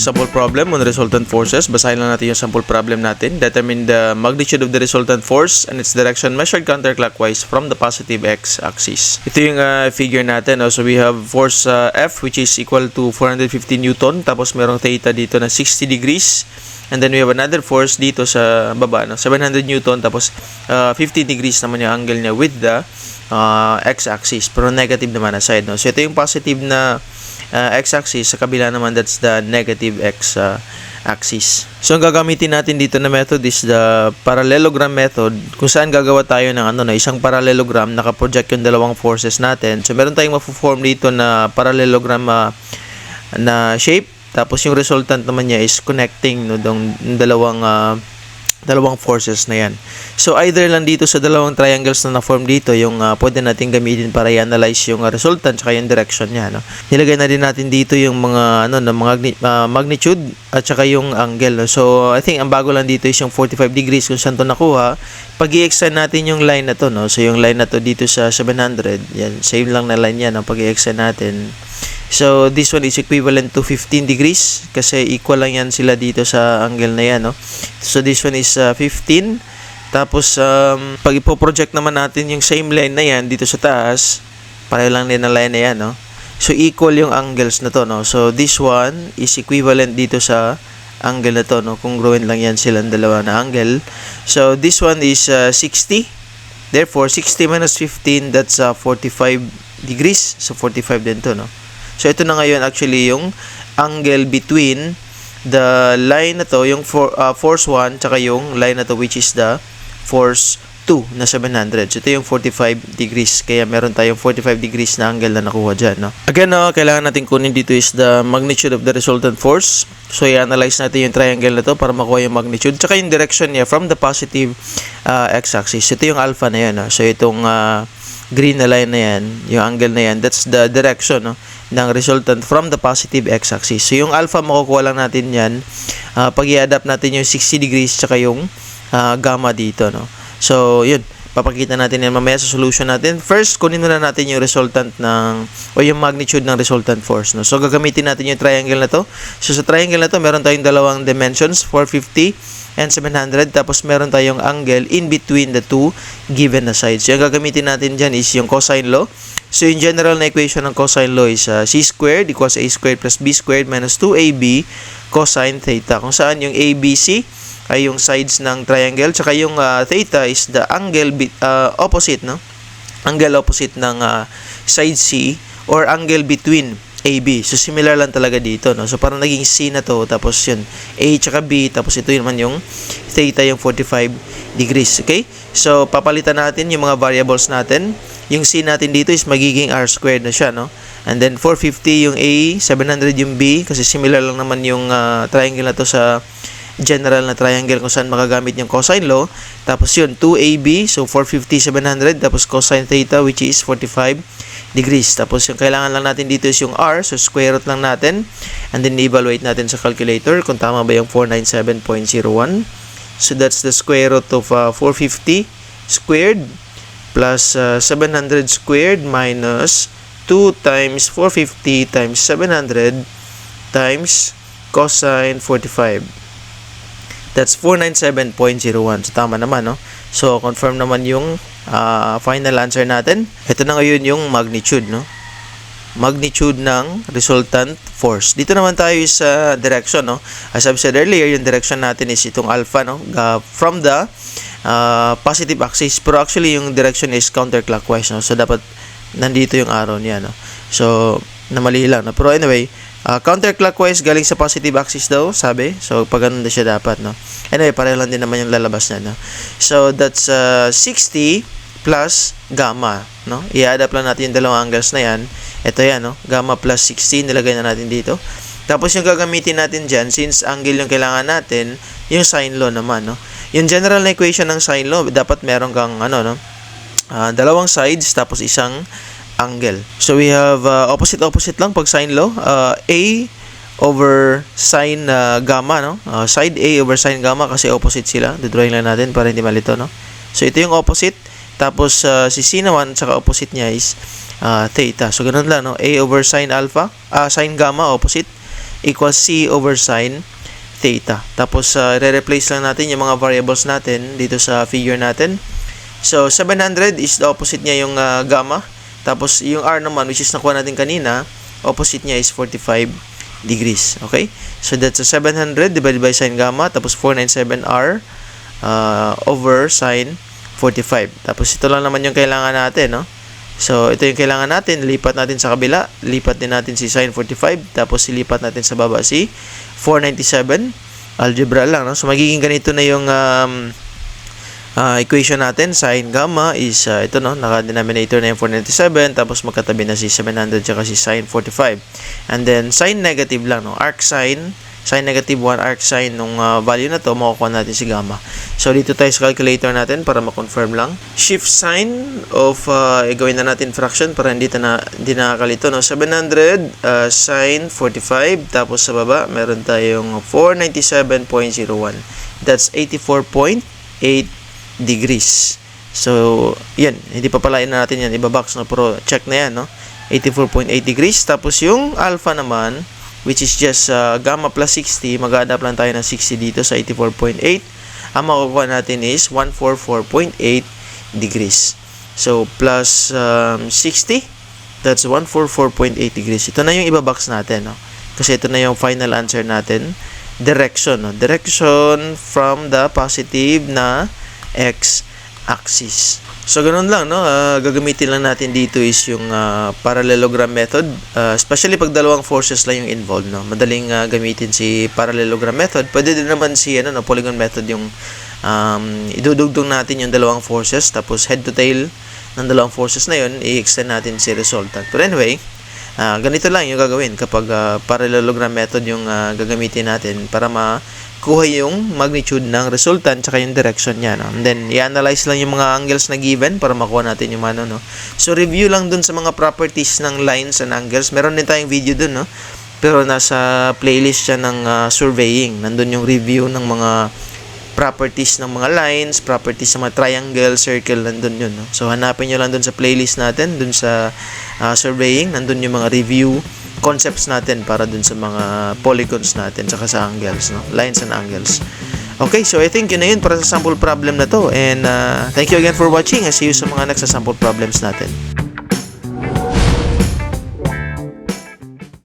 sample problem on resultant forces. Basahin lang natin yung sample problem natin. Determine the magnitude of the resultant force and its direction measured counterclockwise from the positive x-axis. Ito yung figure natin. No? So we have force F which is equal to 450 Newton. Tapos merong theta dito na 60 degrees. And then we have another force dito sa baba, no? 700 Newton. Tapos 50 degrees naman yung angle niya with the x-axis. Pero negative naman na side. No? So ito yung positive na x-axis, sa kabila naman that's the negative x-axis. So ang gagamitin natin dito na method is the parallelogram method, kung saan gagawa tayo ng isang parallelogram, naka-project yung dalawang forces natin. So meron tayong ma-form dito na parallelogram na shape, tapos yung resultant naman niya is connecting ng dalawang forces na yan. So either lang dito sa dalawang triangles na na-form dito yung pwede natin gamitin para i-analyze yung resultant tsaka yung direction niya, no? Nilagay na din natin dito yung mga magnitude at tsaka yung angle, no? So I think ang bago lang dito is yung 45 degrees kung saan to nakuha. Pag i-extend natin yung line na to, no? So yung line na to dito sa 700, yan, same lang na line yan, no? Pag i-extend natin. So this one is equivalent to 15 degrees kasi equal lang yan sila dito sa angle na yan, no? So this one is 15. Tapos pag ipo-project naman natin yung same line na yan dito sa taas, pareho lang din ang line na yan, no? So equal yung angles na to, no? So this one is equivalent dito sa angle na to, no? Congruent lang yan silang dalawa na angle. So this one is 60. Therefore 60 minus 15, that's 45 degrees. So 45 din to, no? So ito na ngayon actually yung angle between the line na to, yung force 1 tsaka yung line na to which is the force 2 na 700. So ito yung 45 degrees. Kaya meron tayong 45 degrees na angle na nakuha dyan, no? Again, no, kailangan natin kunin dito is the magnitude of the resultant force. So i-analyze natin yung triangle na to para makuha yung magnitude tsaka yung direction niya from the positive x-axis. Ito yung alpha na yan, no? So itong green na line na yan, yung angle na yan, that's the direction, no, ng resultant from the positive x-axis. So yung alpha makukuha lang natin yan pag i-adapt natin yung 60 degrees tsaka yung gamma dito, no. So yun, papakita natin yan mamaya sa solution natin. First, kunin muna natin yung resultant o yung magnitude ng resultant force, no. So gagamitin natin yung triangle na to. So sa triangle na to, meron tayong dalawang dimensions, 450 and 700, tapos meron tayong angle in between the two given na sides. So yung gagamitin natin dyan is yung cosine law. So yung general na equation ng cosine law is c squared equals a squared plus b squared minus 2ab cosine theta, kung saan yung ABC ay yung sides ng triangle, tsaka yung theta is the angle opposite, no? Angle opposite ng side C or angle between AB. So similar lang talaga dito, no? So parang naging C na to, tapos yun A tsaka B, tapos ito naman yung theta, yung 45 degrees. Okay? So papalitan natin yung mga variables natin. Yung C natin dito is magiging r squared na siya, no? And then 450 yung A, 700 yung B, kasi similar lang naman yung triangle na to sa general na triangle kung saan makagamit yung cosine law. Tapos yun, 2AB, so 450, 700, tapos cosine theta which is 45 degrees. Tapos yung kailangan lang natin dito is yung r, so square root lang natin. And then evaluate natin sa calculator kung tama ba yung 497.01. So that's the square root of 450 squared plus 700 squared minus 2 times 450 times 700 times cosine 45. That's 497.01. So tama naman, no? So confirm naman yung final answer natin. Ito na ngayon yung magnitude, no? Magnitude ng resultant force. Dito naman tayo sa direction, no? As I've said earlier, yung direction natin is itong alpha, no? From the positive axis. Pero actually yung direction is counterclockwise, no? So dapat nandito yung arrow niya, no? So namali lang, no? Pero anyway, counterclockwise galing sa positive axis daw, sabi. So pag ganun na siya dapat, no? Anyway, pareho lang din naman yung lalabas na, no? So that's 60 plus gamma, no? I-add up lang natin yung dalawang angles na yan. Ito yan, no? Gamma plus 60, nilagay na natin dito. Tapos yung gagamitin natin dyan, since angle yung kailangan natin, yung sine law naman, no? Yung general na equation ng sine law, dapat meron kang no? Dalawang sides tapos isang angle. So we have opposite lang pag sine law. A over sine gamma, no? Side A over sine gamma kasi opposite sila. Dodrawing lang natin para hindi malito, no? So ito yung opposite. Tapos si C naman saka opposite niya is theta. So ganun lang, no? A over sine alpha, sine gamma opposite. equals C over sine theta. Tapos, re-replace lang natin yung mga variables natin dito sa figure natin. So, 700 is the opposite niya yung gamma. Tapos, yung R naman, which is nakuha natin kanina, opposite niya is 45 degrees. Okay? So, that's a 700 divided by sine gamma. Tapos, 497R over sine 45. Tapos, ito lang naman yung kailangan natin, no? So, ito yung kailangan natin. Lipat natin sa kabila. Lipat din natin si sine 45. Tapos, ilipat natin sa baba si 497. Algebra lang, no? So, magiging ganito na yung equation natin. Sine gamma is ito, no? Naka-denominator na yung 497. Tapos, magkatabi na si 700 tsaka si sine 45. And then, sine negative lang, no? Arc sine negative 1 arc sine nung value na to, makukuha natin si gamma. So, dito tayo sa calculator natin para ma-confirm lang. Shift sign of, gawin na natin fraction para hindi nakakalito, no? 700 sine 45. Tapos, sa baba, meron tayong 497.01. That's 84.8 degrees. So, yan. Hindi pa palain na natin yan. Ibabox, no? Pero, check na yan, no? 84.8 degrees. Tapos, yung alpha naman, which is just gamma plus 60, mag-a-adapt lang tayo ng 60 dito sa 84.8. Ang makukuha natin is 144.8 degrees. So, plus 60, that's 144.8 degrees. Ito na yung ibabox natin, no? Kasi ito na yung final answer natin. Direction, no? Direction from the positive na x-axis. So, ganun lang, no? Gagamitin lang natin dito is yung parallelogram method. Especially pag dalawang forces lang yung involved, no? Madaling gamitin si parallelogram method. Pwede din naman si polygon method, yung idudugtong natin yung dalawang forces. Tapos, head to tail ng dalawang forces na yun, i-extend natin si resultant. But anyway, ganito lang yung gagawin kapag parallelogram method yung gagamitin natin para kuha yung magnitude ng resultant tsaka yung direction niya, no? And then, i-analyze lang yung mga angles na given para makuha natin yung no? So, review lang dun sa mga properties ng lines and angles. Meron din tayong video dun, no? Pero nasa playlist siya ng surveying. Nandun yung review ng mga properties ng mga lines, properties ng mga triangle, circle, nandun yun, no? So, hanapin nyo lang dun sa playlist natin, dun sa surveying. Nandun yung mga review concepts natin para dun sa mga polygons natin saka sa angles, no? Lines and angles. Okay, so I think yun na yun para sa sample problem na to. And thank you again for watching. I see you sa mga next sample problems natin.